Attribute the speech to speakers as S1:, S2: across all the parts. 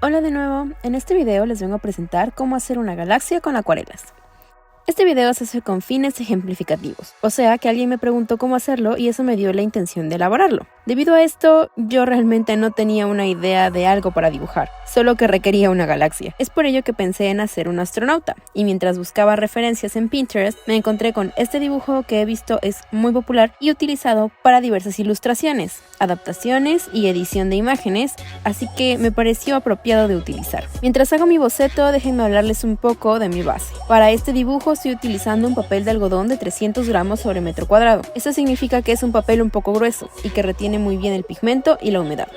S1: Hola de nuevo, en este video les vengo a presentar cómo hacer una galaxia con acuarelas. Este video se hace con fines ejemplificativos, o sea que alguien me preguntó cómo hacerlo y eso me dio la intención de elaborarlo. Debido a esto, yo realmente no tenía una idea de algo para dibujar, solo que requería una galaxia. Es por ello que pensé en hacer un astronauta, y mientras buscaba referencias en Pinterest, me encontré con este dibujo que he visto es muy popular y utilizado para diversas ilustraciones, adaptaciones y edición de imágenes, así que me pareció apropiado de utilizar. Mientras hago mi boceto, déjenme hablarles un poco de mi base. Para este dibujo estoy utilizando un papel de algodón de 300 gramos sobre metro cuadrado. Esto significa que es un papel un poco grueso y que retiene muy bien el pigmento y la humedad.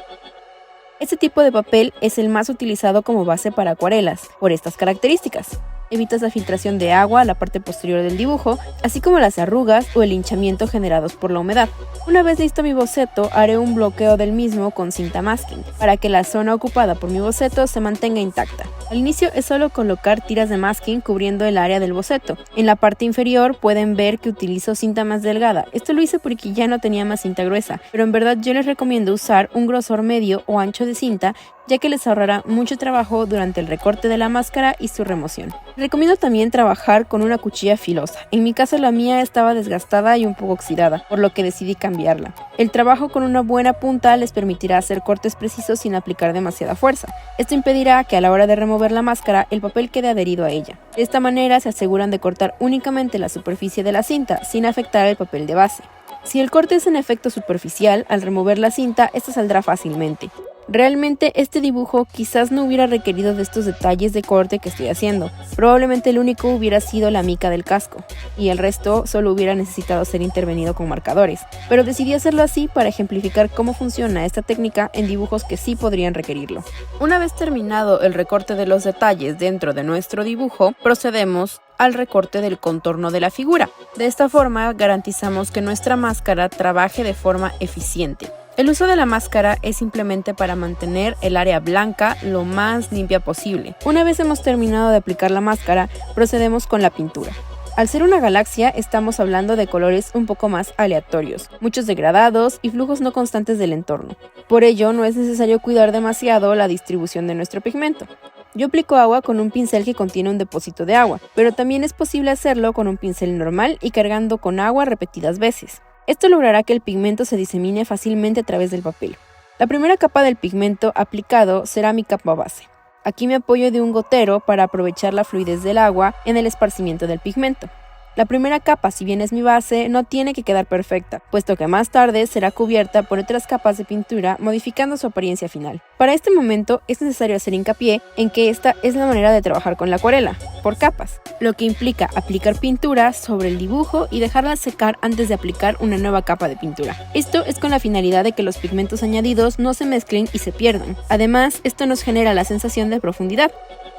S1: Este tipo de papel es el más utilizado como base para acuarelas, por estas características. Evitas la filtración de agua a la parte posterior del dibujo, así como las arrugas o el hinchamiento generados por la humedad. Una vez listo mi boceto, haré un bloqueo del mismo con cinta masking, para que la zona ocupada por mi boceto se mantenga intacta. Al inicio es solo colocar tiras de masking cubriendo el área del boceto. En la parte inferior pueden ver que utilizo cinta más delgada. Esto lo hice porque ya no tenía más cinta gruesa, pero en verdad yo les recomiendo usar un grosor medio o ancho de cinta, ya que les ahorrará mucho trabajo durante el recorte de la máscara y su remoción. Recomiendo también trabajar con una cuchilla filosa. En mi caso la mía estaba desgastada y un poco oxidada, por lo que decidí cambiarla. El trabajo con una buena punta les permitirá hacer cortes precisos sin aplicar demasiada fuerza. Esto impedirá que a la hora de remover la máscara el papel quede adherido a ella. De esta manera se aseguran de cortar únicamente la superficie de la cinta sin afectar el papel de base. Si el corte es en efecto superficial, al remover la cinta, esta saldrá fácilmente. Realmente este dibujo quizás no hubiera requerido de estos detalles de corte que estoy haciendo. Probablemente el único hubiera sido la mica del casco, y el resto solo hubiera necesitado ser intervenido con marcadores. Pero decidí hacerlo así para ejemplificar cómo funciona esta técnica en dibujos que sí podrían requerirlo. Una vez terminado el recorte de los detalles dentro de nuestro dibujo, procedemos al recorte del contorno de la figura. De esta forma garantizamos que nuestra máscara trabaje de forma eficiente. El uso de la máscara es simplemente para mantener el área blanca lo más limpia posible. Una vez hemos terminado de aplicar la máscara, procedemos con la pintura. Al ser una galaxia, estamos hablando de colores un poco más aleatorios, muchos degradados y flujos no constantes del entorno. Por ello, no es necesario cuidar demasiado la distribución de nuestro pigmento. Yo aplico agua con un pincel que contiene un depósito de agua, pero también es posible hacerlo con un pincel normal y cargando con agua repetidas veces. Esto logrará que el pigmento se disemine fácilmente a través del papel. La primera capa del pigmento aplicado será mi capa base. Aquí me apoyo de un gotero para aprovechar la fluidez del agua en el esparcimiento del pigmento. La primera capa, si bien es mi base, no tiene que quedar perfecta, puesto que más tarde será cubierta por otras capas de pintura, modificando su apariencia final. Para este momento es necesario hacer hincapié en que esta es la manera de trabajar con la acuarela, por capas, lo que implica aplicar pintura sobre el dibujo y dejarla secar antes de aplicar una nueva capa de pintura. Esto es con la finalidad de que los pigmentos añadidos no se mezclen y se pierdan. Además, esto nos genera la sensación de profundidad.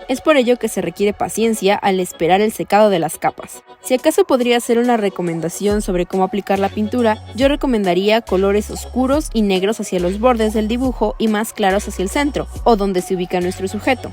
S1: Es por ello que se requiere paciencia al esperar el secado de las capas. Si acaso podría hacer una recomendación sobre cómo aplicar la pintura, yo recomendaría colores oscuros y negros hacia los bordes del dibujo y más claros hacia el centro, o donde se ubica nuestro sujeto.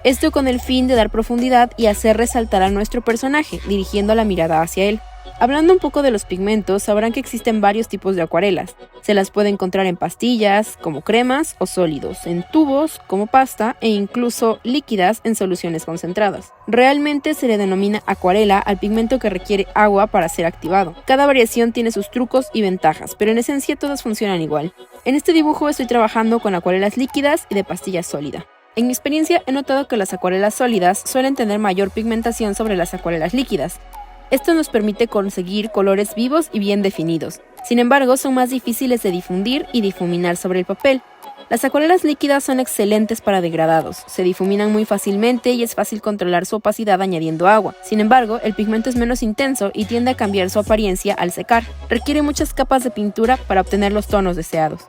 S1: Esto con el fin de dar profundidad y hacer resaltar a nuestro personaje, dirigiendo la mirada hacia él. Hablando un poco de los pigmentos, sabrán que existen varios tipos de acuarelas. Se las puede encontrar en pastillas, como cremas o sólidos, en tubos, como pasta, e incluso líquidas en soluciones concentradas. Realmente se le denomina acuarela al pigmento que requiere agua para ser activado. Cada variación tiene sus trucos y ventajas, pero en esencia todas funcionan igual. En este dibujo estoy trabajando con acuarelas líquidas y de pastilla sólida. En mi experiencia he notado que las acuarelas sólidas suelen tener mayor pigmentación sobre las acuarelas líquidas. Esto nos permite conseguir colores vivos y bien definidos. Sin embargo, son más difíciles de difundir y difuminar sobre el papel. Las acuarelas líquidas son excelentes para degradados, se difuminan muy fácilmente y es fácil controlar su opacidad añadiendo agua. Sin embargo, el pigmento es menos intenso y tiende a cambiar su apariencia al secar. Requiere muchas capas de pintura para obtener los tonos deseados.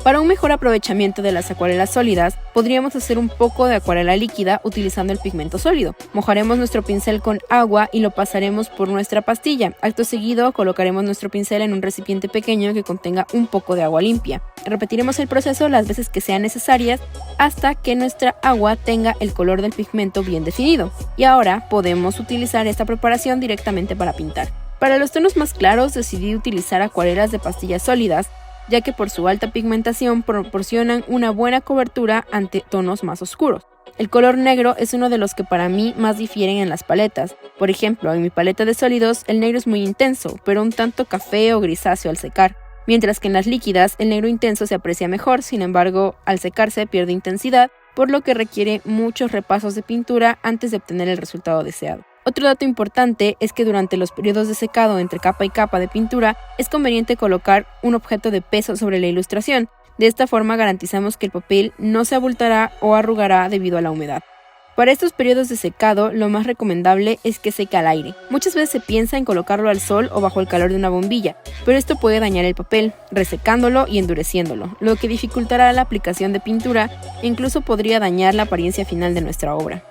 S1: Para un mejor aprovechamiento de las acuarelas sólidas, podríamos hacer un poco de acuarela líquida utilizando el pigmento sólido. Mojaremos nuestro pincel con agua y lo pasaremos por nuestra pastilla. Acto seguido, colocaremos nuestro pincel en un recipiente pequeño que contenga un poco de agua limpia. Repetiremos el proceso las veces que sean necesarias hasta que nuestra agua tenga el color del pigmento bien definido. Y ahora podemos utilizar esta preparación directamente para pintar. Para los tonos más claros decidí utilizar acuarelas de pastillas sólidas, ya que por su alta pigmentación proporcionan una buena cobertura ante tonos más oscuros. El color negro es uno de los que para mí más difieren en las paletas. Por ejemplo, en mi paleta de sólidos el negro es muy intenso, pero un tanto café o grisáceo al secar, mientras que en las líquidas el negro intenso se aprecia mejor, sin embargo, al secarse pierde intensidad, por lo que requiere muchos repasos de pintura antes de obtener el resultado deseado. Otro dato importante es que durante los periodos de secado entre capa y capa de pintura es conveniente colocar un objeto de peso sobre la ilustración. De esta forma garantizamos que el papel no se abultará o arrugará debido a la humedad. Para estos periodos de secado, lo más recomendable es que seque al aire. Muchas veces se piensa en colocarlo al sol o bajo el calor de una bombilla, pero esto puede dañar el papel, resecándolo y endureciéndolo, lo que dificultará la aplicación de pintura e incluso podría dañar la apariencia final de nuestra obra.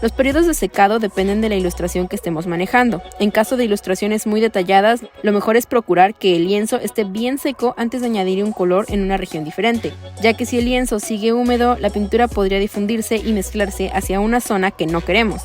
S1: Los periodos de secado dependen de la ilustración que estemos manejando. En caso de ilustraciones muy detalladas, lo mejor es procurar que el lienzo esté bien seco antes de añadir un color en una región diferente, ya que si el lienzo sigue húmedo, la pintura podría difundirse y mezclarse hacia una zona que no queremos.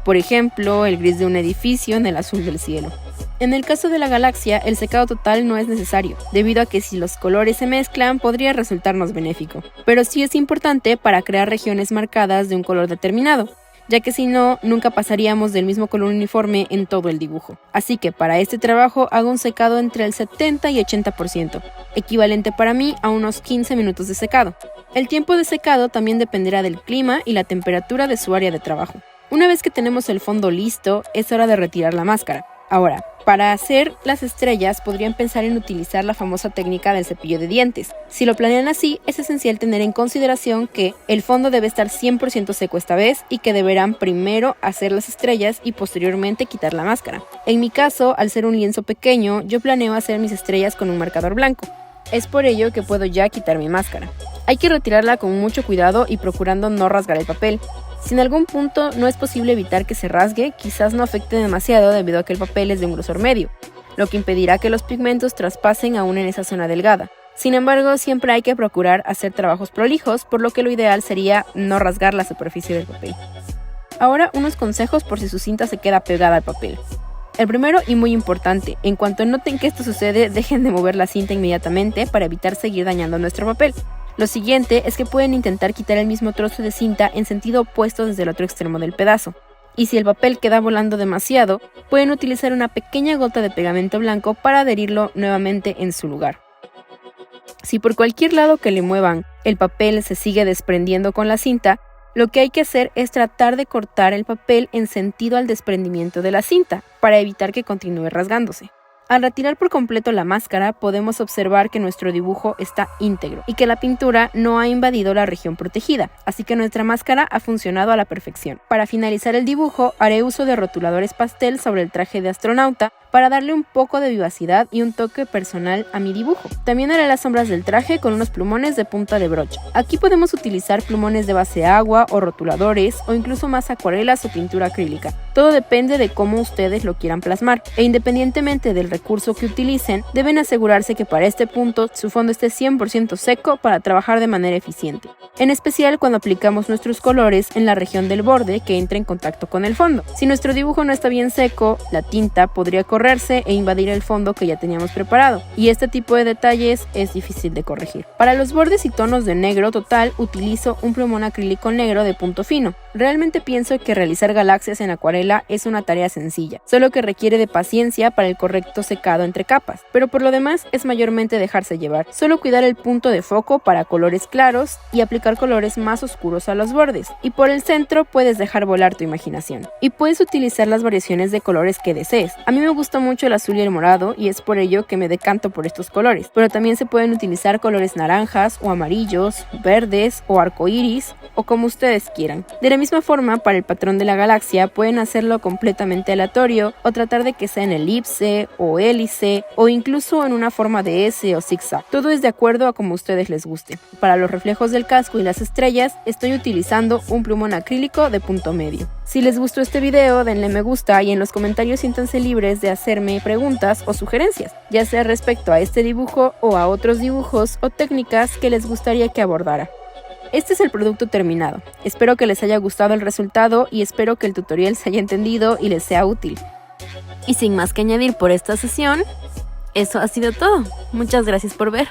S1: Por ejemplo, el gris de un edificio en el azul del cielo. En el caso de la galaxia, el secado total no es necesario, debido a que si los colores se mezclan podría resultarnos benéfico, pero sí es importante para crear regiones marcadas de un color determinado, ya que si no, nunca pasaríamos del mismo color uniforme en todo el dibujo. Así que para este trabajo hago un secado entre el 70 y 80%, equivalente para mí a unos 15 minutos de secado. El tiempo de secado también dependerá del clima y la temperatura de su área de trabajo. Una vez que tenemos el fondo listo, es hora de retirar la máscara. Ahora, para hacer las estrellas podrían pensar en utilizar la famosa técnica del cepillo de dientes. Si lo planean así, es esencial tener en consideración que el fondo debe estar 100% seco esta vez y que deberán primero hacer las estrellas y posteriormente quitar la máscara. En mi caso, al ser un lienzo pequeño, yo planeo hacer mis estrellas con un marcador blanco. Es por ello que puedo ya quitar mi máscara. Hay que retirarla con mucho cuidado y procurando no rasgar el papel. Si en algún punto no es posible evitar que se rasgue, quizás no afecte demasiado debido a que el papel es de un grosor medio, lo que impedirá que los pigmentos traspasen aún en esa zona delgada. Sin embargo, siempre hay que procurar hacer trabajos prolijos, por lo que lo ideal sería no rasgar la superficie del papel. Ahora, unos consejos por si su cinta se queda pegada al papel. El primero y muy importante, en cuanto noten que esto sucede, dejen de mover la cinta inmediatamente para evitar seguir dañando nuestro papel. Lo siguiente es que pueden intentar quitar el mismo trozo de cinta en sentido opuesto desde el otro extremo del pedazo. Y si el papel queda volando demasiado, pueden utilizar una pequeña gota de pegamento blanco para adherirlo nuevamente en su lugar. Si por cualquier lado que le muevan, el papel se sigue desprendiendo con la cinta, lo que hay que hacer es tratar de cortar el papel en sentido al desprendimiento de la cinta, para evitar que continúe rasgándose. Al retirar por completo la máscara, podemos observar que nuestro dibujo está íntegro y que la pintura no ha invadido la región protegida, así que nuestra máscara ha funcionado a la perfección. Para finalizar el dibujo, haré uso de rotuladores pastel sobre el traje de astronauta para darle un poco de vivacidad y un toque personal a mi dibujo. También haré las sombras del traje con unos plumones de punta de brocha. Aquí podemos utilizar plumones de base agua o rotuladores o incluso más acuarelas o pintura acrílica. Todo depende de cómo ustedes lo quieran plasmar e independientemente del recurso que utilicen, deben asegurarse que para este punto su fondo esté 100% seco para trabajar de manera eficiente. En especial cuando aplicamos nuestros colores en la región del borde que entra en contacto con el fondo. Si nuestro dibujo no está bien seco, la tinta podría correrse e invadir el fondo que ya teníamos preparado, y este tipo de detalles es difícil de corregir. Para los bordes y tonos de negro total utilizo un plumón acrílico negro de punto fino. Realmente pienso que realizar galaxias en acuarela es una tarea sencilla, solo que requiere de paciencia para el correcto secado entre capas, pero por lo demás es mayormente dejarse llevar. Solo cuidar el punto de foco para colores claros y aplicar colores más oscuros a los bordes, y por el centro puedes dejar volar tu imaginación. Y puedes utilizar las variaciones de colores que desees. A mí me gusta mucho el azul y el morado y es por ello que me decanto por estos colores, pero también se pueden utilizar colores naranjas o amarillos, verdes o arcoíris o como ustedes quieran. De la misma forma, para el patrón de la galaxia pueden hacerlo completamente aleatorio o tratar de que sea en elipse o hélice o incluso en una forma de S o zigzag. Todo es de acuerdo a como a ustedes les guste. Para los reflejos del casco y las estrellas estoy utilizando un plumón acrílico de punto medio. Si les gustó este video, denle me gusta y en los comentarios siéntanse libres de hacerme preguntas o sugerencias, ya sea respecto a este dibujo o a otros dibujos o técnicas que les gustaría que abordara. Este es el producto terminado. Espero que les haya gustado el resultado y espero que el tutorial se haya entendido y les sea útil. Y sin más que añadir por esta sesión, Eso ha sido todo. Muchas gracias por ver.